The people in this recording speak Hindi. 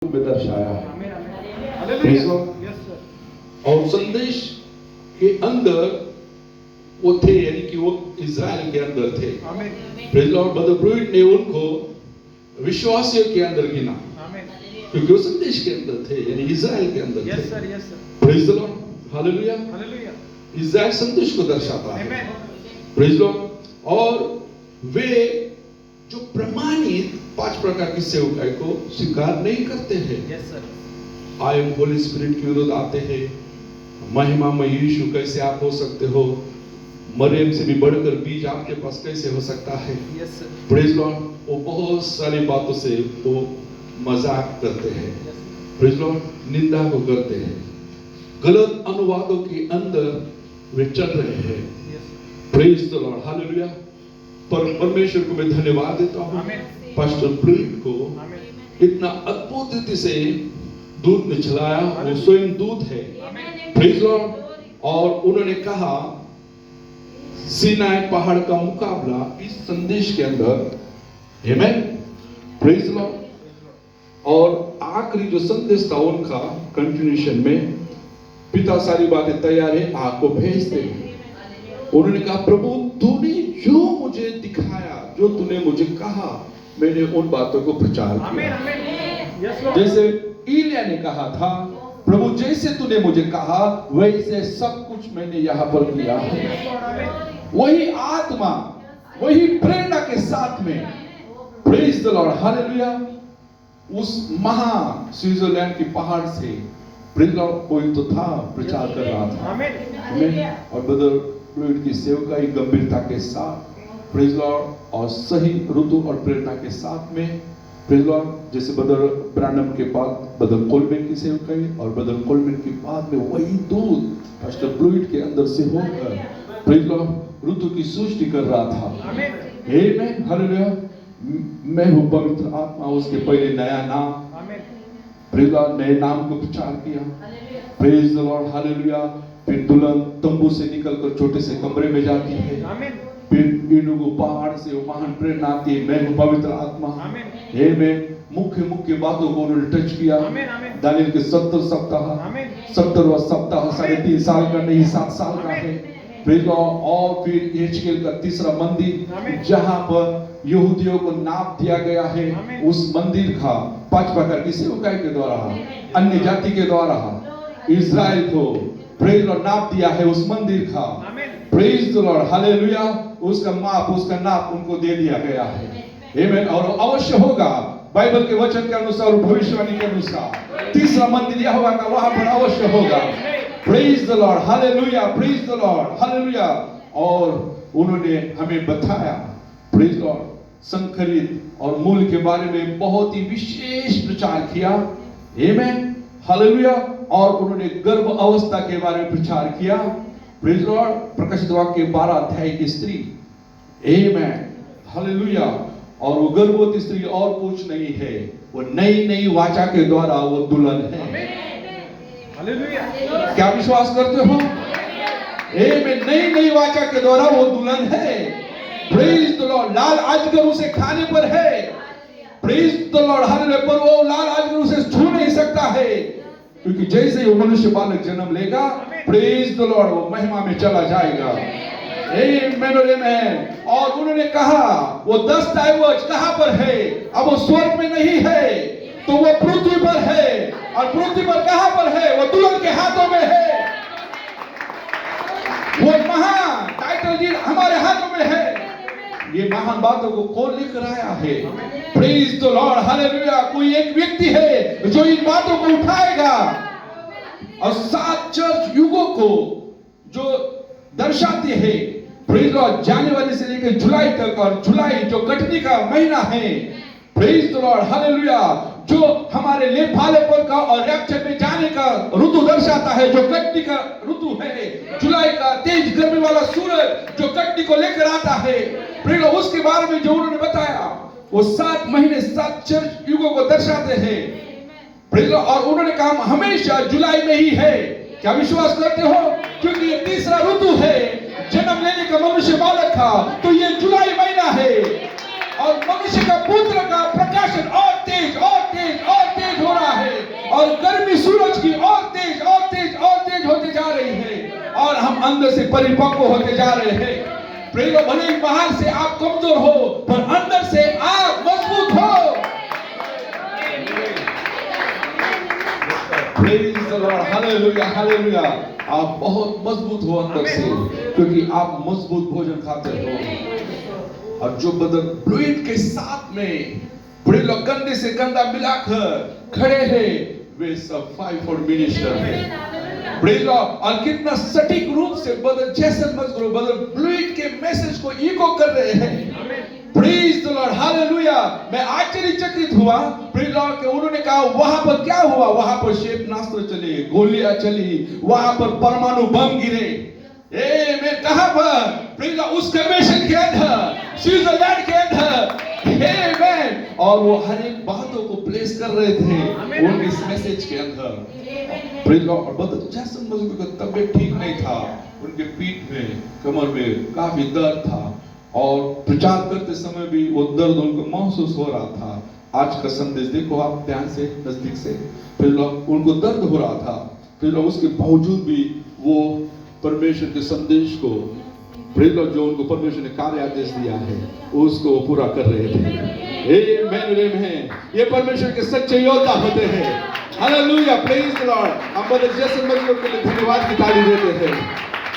में दर्शाया है। हालेलुया। Yes sir. और संदेश के अंदर वो थे, यानी कि वो इज़राइल के अंदर थे। आमीन। Praise Lord. ब्रदर ब्रूइट ने उनको विश्वासियों के अंदर गिना, आमीन। क्योंकि वो संदेश के अंदर थे, यानी इज़राइल के अंदर यस थे। Sir. Yes sir. Praise the Lord. Hallelujah. Hallelujah. Israel संदेश को दर्शाता है। आमीन। Praise Lord. और वे जो प्रमाणित 5 प्रकार की सेवकाई को स्वीकार नहीं करते हैं, yes sir. I am Holi spirit के विरुद्ध आते हैं, महिमा में यीशु कैसे आप हो सकते हो, मरियम से भी बढ़कर बीज आपके पास कैसे हो सकता है। Yes sir. Praise Lord. वो बहुत सारी बातों से वो मजाक करते हैं, प्रेज़ लॉर्ड, निंदा को करते हैं, गलत अनुवादों के अंदर वे चल रहे हैं। Praise the Lord. हालेलुया। पर परमेश्वर को मैं धन्यवाद देता हूँ, आमीन। पास्टर ब्रूइट को आमीन। इतना अद्भुत रीति से दूत ने चलाया, वो स्वयं दूत है। आमीन। Praise Lord. और उन्होंने कहा सीनाई पहाड़ का मुकाबला इस संदेश के अंदर, आमीन, प्रेज़ लॉर्ड। और आखिरी जो संदेश था उनका कंटिन्यूएशन में, पिता सारी बातें तैयार है, आपको भेज दे। उन्होंने कहा प्रभु तूने जो मुझे दिखाया, जो तूने मुझे कहा, मैंने उन बातों को प्रचार किया। आमीन। Yes Lord. जैसे इलिया ने कहा था, प्रभु जैसे तूने मुझे कहा वैसे सब कुछ मैंने यहाँ पर किया है। वही आत्मा, वही प्रेरणा के साथ में, प्रेज़ द लॉर्ड। हालेलुया। उस महा स्विट्जरलैंड की पहाड़ से प्रेज़ लॉर्ड कोई तो था, प्रचार कर रहा था। आमीन। और ब्रदर ब्रूइट की सेवकाई गंभीरता के साथ, प्रेज़ लॉर्ड, और सही ऋतु और प्रेरणा के साथ में, प्रेज़ लॉर्ड। जैसे ब्रदर ब्रानम के बाद ब्रदर कोलमैन की सेवकाई, और ब्रदर कोलमैन के बाद में वही दूत पास्टर ब्रूइट के अंदर से होकर, प्रेज़ लॉर्ड, ऋतु की सृष्टि कर रहा था। आमीन। आमीन। हालेलुया। मैं हूँ पवित्र आत्मा, उसके पहले नया नाम, आमीन। प्रेज़ लॉर्ड, नए नाम को प्रचार किया। Praise the Lord. हालेलुया। फिर दुल्हन तंबू से निकलकर छोटे से कमरे में जाती है। आमीन। फिर इनुगु पहाड़ से वो महान प्रेरणा आती है, मैं हूँ पवित्र आत्मा। आमीन। आमीन। मुख्य मुख्य बातों को उन्होंने टच किया। आमीन। आमीन। दानियल के 70 सप्ताह, आमीन। 70वां सप्ताह 3.5 साल का नहीं 7 साल का है। Praise Lord. और फिर यहेजकेल का तीसरा मंदिर, आमीन। जहां पर यहूदियों को नाप दिया गया है, आमीन। उस मंदिर का 5 प्रकार की सेवकाई के द्वारा, अन्य जाति के द्वारा इज़राइल को प्रेज़ लॉर्ड नाप दिया है उस मंदिर का। आमीन। Praise the Lord. हालेलुया। उसका माप, उसका नाप उनको दे दिया गया है। आमीन। और अवश्य होगा, बाइबल के वचन के अनुसार, भविष्यवाणी के अनुसार, तीसरा मंदिर यहोवा का वहां पर अवश्य होगा। Praise the Lord. Hallelujah. Praise the Lord. Hallelujah. और उन्होंने हमें बताया, प्रेज़ लॉर्ड, संकरित और मूल के बारे में बहुत ही विशेष प्रचार किया। आमीन। हालेलुया। और उन्होंने गर्भ अवस्था के बारे में प्रचार किया। Praise Lord. प्रकाशित वाक्य 12 अध्याय की स्त्री, आमीन, हालेलुया। और वो गर्भवती स्त्री और कुछ नहीं है, वो नई नई वाचा के द्वारा वो दुल्हन है। हालेलुया। क्या विश्वास करते हो? आमीन। नई नई वाचा के द्वारा वो दुल्हन है। Praise the Lord. लाल अजगर उसे खाने पर है, प्रेज़ द लॉर्ड। हालेलुया। पर वो लाल अजगर उसे छू नहीं सकता है, क्योंकि जैसे ही वो मनुष्य बालक जन्म लेगा, प्रेज़ द लॉर्ड, वो महिमा में चला जाएगा। आमीन और आमीन। और उन्होंने कहा वो 10 डाइवर्स कहां पर है? अब वो स्वर्ग में नहीं है, तो वो पृथ्वी पर है। और पृथ्वी पर कहां पर है? वो दुल्हन के हाथों में है। वो महान टाइटल डीड हमारे हाथों में है। ये महान बातों को कौन लेकर आया है? Praise the Lord. हालेलुया। कोई एक व्यक्ति है जो इन बातों को उठाएगा और 7 चर्च युगों को जो दर्शाते हैं, प्रेज़ लॉर्ड, जनवरी से लेकर जुलाई तक, और जुलाई जो कटनी का महीना है, प्रेज़ द लॉर्ड। हालेलुया। जो हमारे लेपालेपन का और रैप्चर में जाने का ऋतु दर्शाता है, जो कटनी का ऋतु है, जुलाई का तेज गर्मी वाला सूरज जो कटनी को लेकर आता है, प्रेज़ लॉर्ड, उसके बारे में जो उन्होंने बताया, वो 7 महीने 7 चर्च युगों को दर्शाते हैं। Praise Lord. और उन्होंने कहा हमेशा जुलाई में ही है। क्या विश्वास करते हो? क्योंकि ये तीसरा ऋतु है जन्म लेने का मनुष्य बालक का, तो ये जुलाई महीना है। और मनुष्य का पुत्र का प्रकाशन और तेज और तेज और तेज हो रहा है और गर्मी सूरज की और तेज और तेज और तेज होते जा रही है और हम अंदर से परिपक्व होते जा रहे हैं। प्रेम भले ही बाहर से आप कमजोर हो पर अंदर से आप मजबूत हो। Praise the Lord, hallelujah, hallelujah। आप बहुत मजबूत हो अंदर से क्योंकि आप मजबूत भोजन खाते हो। और जो बदन फ्लूइड के साथ में बड़े लोग गंदे से गंदा मिलाकर खड़े हैं वे सब 5-4 मिनिस्टर हैं। Praise Lord. और कितना सटीक रूप से बदल जैसन मजगुर बदल फ्लूइड के मैसेज को इको कर रहे हैं। Praise the Lord, hallelujah. मैं आश्चर्यचकित हुआ प्रेज लॉर्ड के उन्होंने कहा वहां पर क्या हुआ, वहां पर क्षेपणास्त्र चले, गोलियां चली, वहां पर परमाणु बम गिरे। मैं कहां पर प्रेज लॉर्ड उस कन्वेंशन के अंदर, स्विट्जरलैंड के अंदर। आमेन। और वो हर एक बातों को प्लेस कर रहे थे उनके इस मैसेज के अंदर। Praise Lord. और बदल जैसन मजगुर का तबीयत ठीक नहीं था, उनके पीठ में कमर में काफी दर्द था और प्रचार करते समय भी वो दर्द उनको महसूस हो रहा था। आज का संदेश देखो आप ध्यान से नजदीक से, फिर उनको दर्द हो रहा था, फिर उसके बावजूद भी वो परमेश्वर के संदेश को जो उनको परमेश्वर ने कार्य आदेश दिया है उसको पूरा कर रहे थे। आमेन। ये परमेश्वर के सच्चे योद्धा होते हैं। Hallelujah, praise the Lord. हम बड़े जैसे मजदूर के लिए धन्यवाद की ताली देते हैं।